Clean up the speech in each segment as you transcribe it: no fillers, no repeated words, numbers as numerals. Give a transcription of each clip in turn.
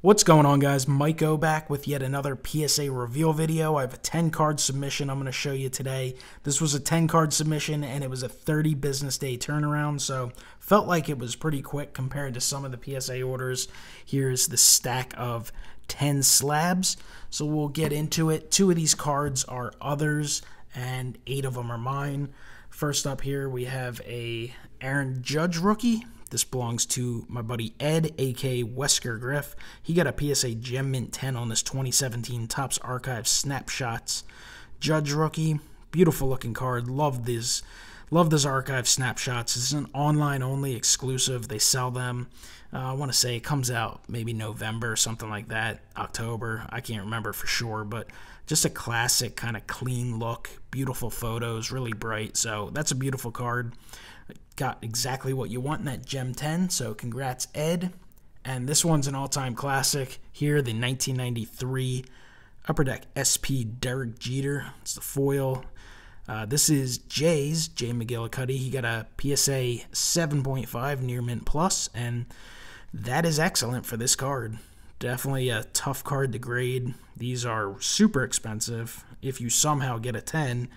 What's going on, guys? MikeO back with yet another PSA reveal video. I have a 10-card submission I'm going to show you today. This was a 10-card submission, and it was a 30 business day turnaround, so felt like it was pretty quick compared to some of the PSA orders. Here's the stack of 10 slabs, so we'll get into it. 2 of these cards are others, and 8 of them are mine. First up here, we have a Aaron Judge rookie. This belongs to my buddy Ed, aka Wesker Griff. He got a PSA Gem Mint 10 on this 2017 Topps Archive Snapshots Judge rookie. Beautiful looking card. Love this Archive Snapshots. This is an online only exclusive. They sell them. I want to say it comes out maybe November, something like that, October. I can't remember for sure, but just a classic kind of clean look. Beautiful photos, really bright. So that's a beautiful card. Got exactly what you want in that Gem 10, so congrats, Ed. And this one's an all-time classic. Here, the 1993 Upper Deck SP Derek Jeter. It's the foil. This is Jay McGillicuddy. He got a PSA 7.5 Near Mint Plus, and that is excellent for this card. Definitely a tough card to grade. These are super expensive. If you somehow get a 10,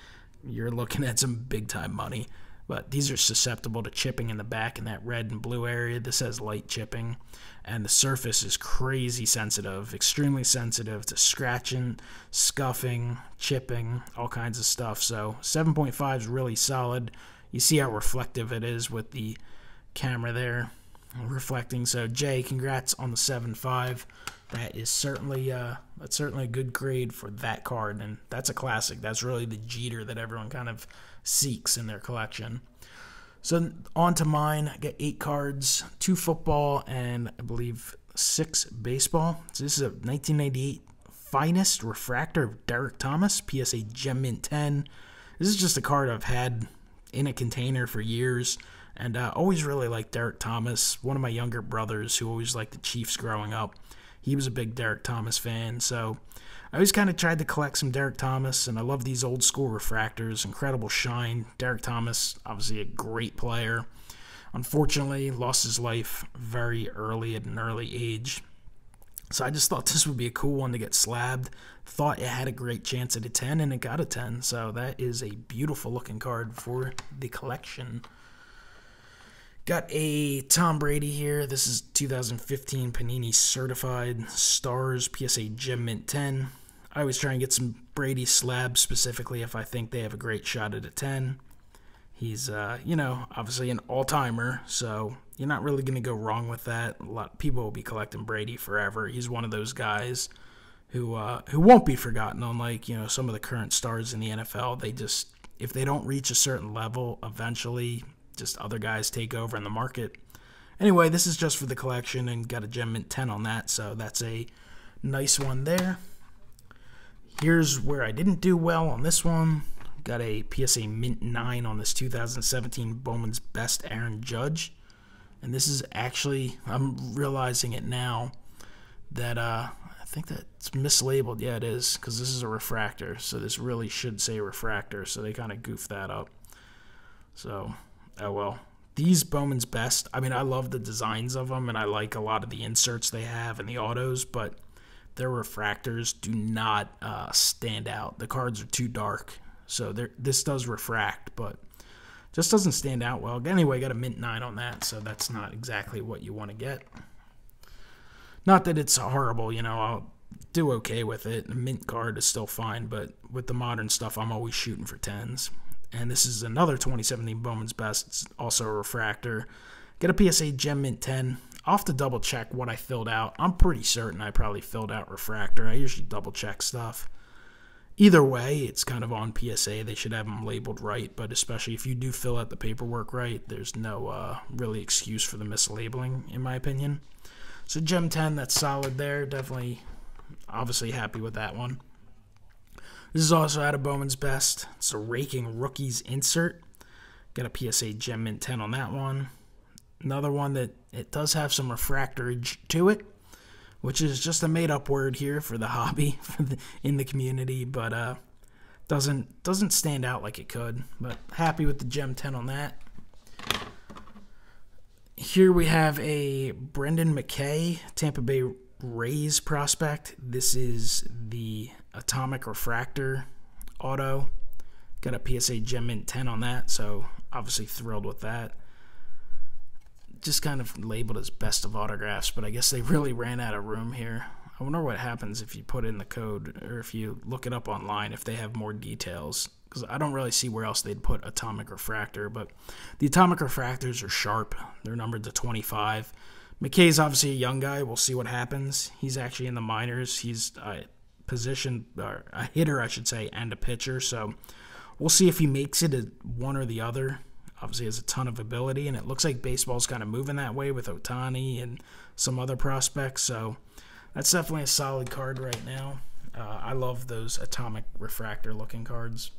you're looking at some big-time money. But these are susceptible to chipping in the back in that red and blue area. This has light chipping, and the surface is crazy sensitive, extremely sensitive to scratching, scuffing, chipping, all kinds of stuff. So 7.5 is really solid. You see how reflective it is with the camera there reflecting. So Jay, congrats on the 7.5. That is certainly that's certainly a good grade for that card, and that's a classic. That's really the Jeter that everyone kind of seeks in their collection. So on to mine. I got 8 cards, 2 football, and I believe 6 baseball. So this is a 1998 Finest Refractor of Derrick Thomas, PSA Gem Mint 10. This is just a card I've had in a container for years, and always really liked Derrick Thomas. One of my younger brothers who always liked the Chiefs growing up, he was a big Derrick Thomas fan, so I always kind of tried to collect some Derrick Thomas, and I love these old school refractors, incredible shine. Derrick Thomas, obviously a great player. Unfortunately, lost his life very early at an early age. So I just thought this would be a cool one to get slabbed. Thought it had a great chance at a 10, and it got a 10. So that is a beautiful looking card for the collection. Got a Tom Brady here. This is 2015 Panini Certified Stars PSA Gem Mint 10. I always try and get some Brady slabs specifically if I think they have a great shot at a 10. He's, obviously an all-timer, so you're not really going to go wrong with that. A lot of people will be collecting Brady forever. He's one of those guys who won't be forgotten, unlike, some of the current stars in the NFL. They just, if they don't reach a certain level, eventually just other guys take over in the market. Anyway, this is just for the collection and got a Gem Mint 10 on that, so that's a nice one there. Here's where I didn't do well on this one. Got a PSA Mint 9 on this 2017 Bowman's Best Aaron Judge. And this is actually, I'm realizing it now, that I think that's mislabeled. Yeah, it is, because this is a refractor, so this really should say refractor, so they kind of goofed that up. So, oh well. These Bowman's Best, I mean, I love the designs of them, and I like a lot of the inserts they have and the autos, but their refractors do not stand out. The cards are too dark, so this does refract, but just doesn't stand out well. Anyway, got a Mint 9 on that, so that's not exactly what you want to get. Not that it's horrible, I'll do okay with it. A Mint card is still fine, but with the modern stuff, I'm always shooting for 10s. And this is another 2017 Bowman's Best. It's also a refractor. Get a PSA Gem Mint 10. I'll have to double check what I filled out. I'm pretty certain I probably filled out refractor. I usually double check stuff. Either way, it's kind of on PSA. They should have them labeled right, but especially if you do fill out the paperwork right, there's no really excuse for the mislabeling, in my opinion. So Gem 10, that's solid there. Definitely, obviously happy with that one. This is also out of Bowman's Best. It's a Raking Rookies insert. Got a PSA Gem Mint 10 on that one. Another one that it does have some refractorage to it, which is just a made-up word here for the hobby in the community, but doesn't stand out like it could. But happy with the Gem 10 on that. Here we have a Brendan McKay Tampa Bay Rays prospect. This is the Atomic Refractor auto. Got a PSA Gem Mint 10 on that, so obviously thrilled with that. Just kind of labeled as best of autographs, but I guess they really ran out of room here. I wonder what happens if you put in the code or if you look it up online, if they have more details, because I don't really see where else they'd put Atomic Refractor, but the Atomic Refractors are sharp. They're numbered to 25. McKay's obviously a young guy. We'll see what happens. He's actually in the minors. He's a hitter, I should say, and a pitcher, so we'll see if he makes it a one or the other. Obviously has a ton of ability, and it looks like baseball's kind of moving that way with Ohtani and some other prospects, so that's definitely a solid card right now. I love those Atomic Refractor looking cards.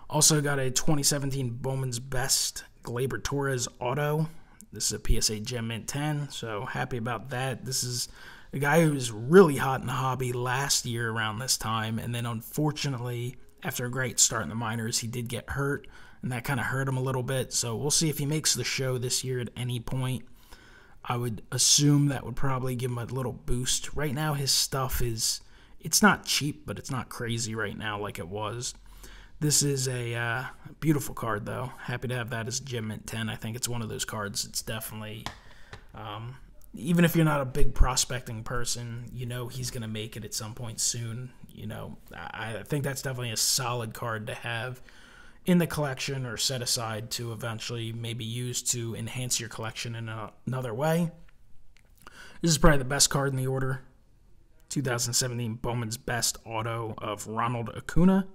Also got a 2017 Bowman's Best Gleyber Torrez auto. This is a PSA Gem Mint 10, so happy about that. This is a guy who was really hot in the hobby last year around this time, and then unfortunately, after a great start in the minors, he did get hurt, and that kind of hurt him a little bit. So we'll see if he makes the show this year at any point. I would assume that would probably give him a little boost. Right now, his stuff it's not cheap, but it's not crazy right now like it was. This is a beautiful card, though. Happy to have that as Gem Mint 10. I think it's one of those cards. It's definitely, even if you're not a big prospecting person, you know he's going to make it at some point soon. You know, I think that's definitely a solid card to have in the collection or set aside to eventually maybe use to enhance your collection in another way. This is probably the best card in the order. 2017 Bowman's Best auto of Ronald Acuna.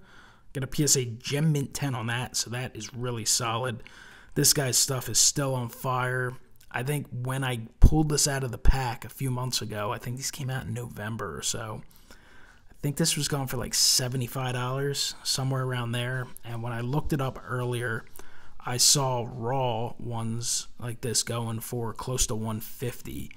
Get a PSA Gem Mint 10 on that, so that is really solid. This guy's stuff is still on fire. I think when I pulled this out of the pack a few months ago, I think these came out in November or so. I think this was going for like $75, somewhere around there. And when I looked it up earlier, I saw raw ones like this going for close to $150.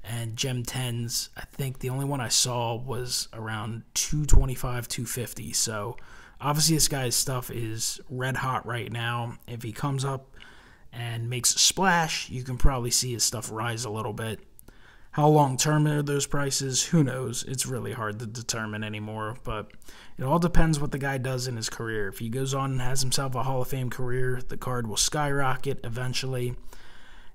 And Gem 10s, I think the only one I saw was around $225, $250. So obviously this guy's stuff is red hot right now. If he comes up and makes a splash, you can probably see his stuff rise a little bit. How long-term are those prices? Who knows? It's really hard to determine anymore, but it all depends what the guy does in his career. If he goes on and has himself a Hall of Fame career, the card will skyrocket eventually.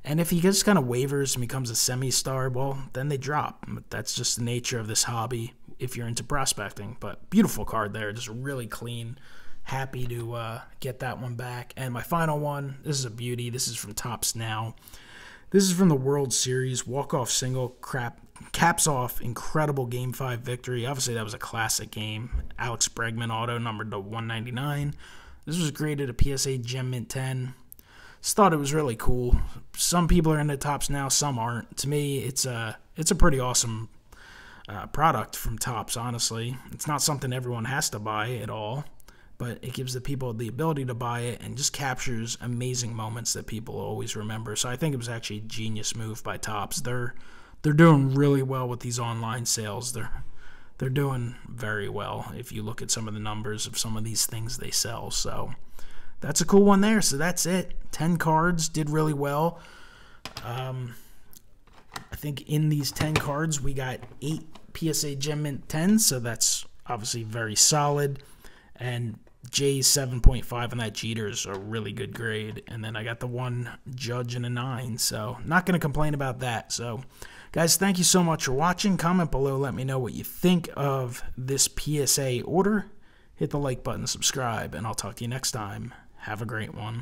And if he just kind of wavers and becomes a semi-star, well, then they drop. That's just the nature of this hobby if you're into prospecting. But beautiful card there, just really clean. Happy to get that one back. And my final one, this is a beauty. This is from Topps Now. This is from the World Series, walk-off single, caps off incredible Game 5 victory. Obviously, that was a classic game. Alex Bregman auto, numbered to 199. This was graded a PSA Gem Mint 10. Just thought it was really cool. Some people are into Topps Now, some aren't. To me, it's a pretty awesome product from Topps, honestly. It's not something everyone has to buy at all, but it gives the people the ability to buy it and just captures amazing moments that people always remember. So I think it was actually a genius move by Topps. They're doing really well with these online sales. They're doing very well if you look at some of the numbers of some of these things they sell. So that's a cool one there. So that's it. 10 cards, did really well. I think in these 10 cards we got 8 PSA Gem Mint 10s, so that's obviously very solid. And Jay's 7.5 on that Jeter's a really good grade. And then I got the one Judge and a 9. So not going to complain about that. So guys, thank you so much for watching. Comment below. Let me know what you think of this PSA order. Hit the like button, subscribe, and I'll talk to you next time. Have a great one.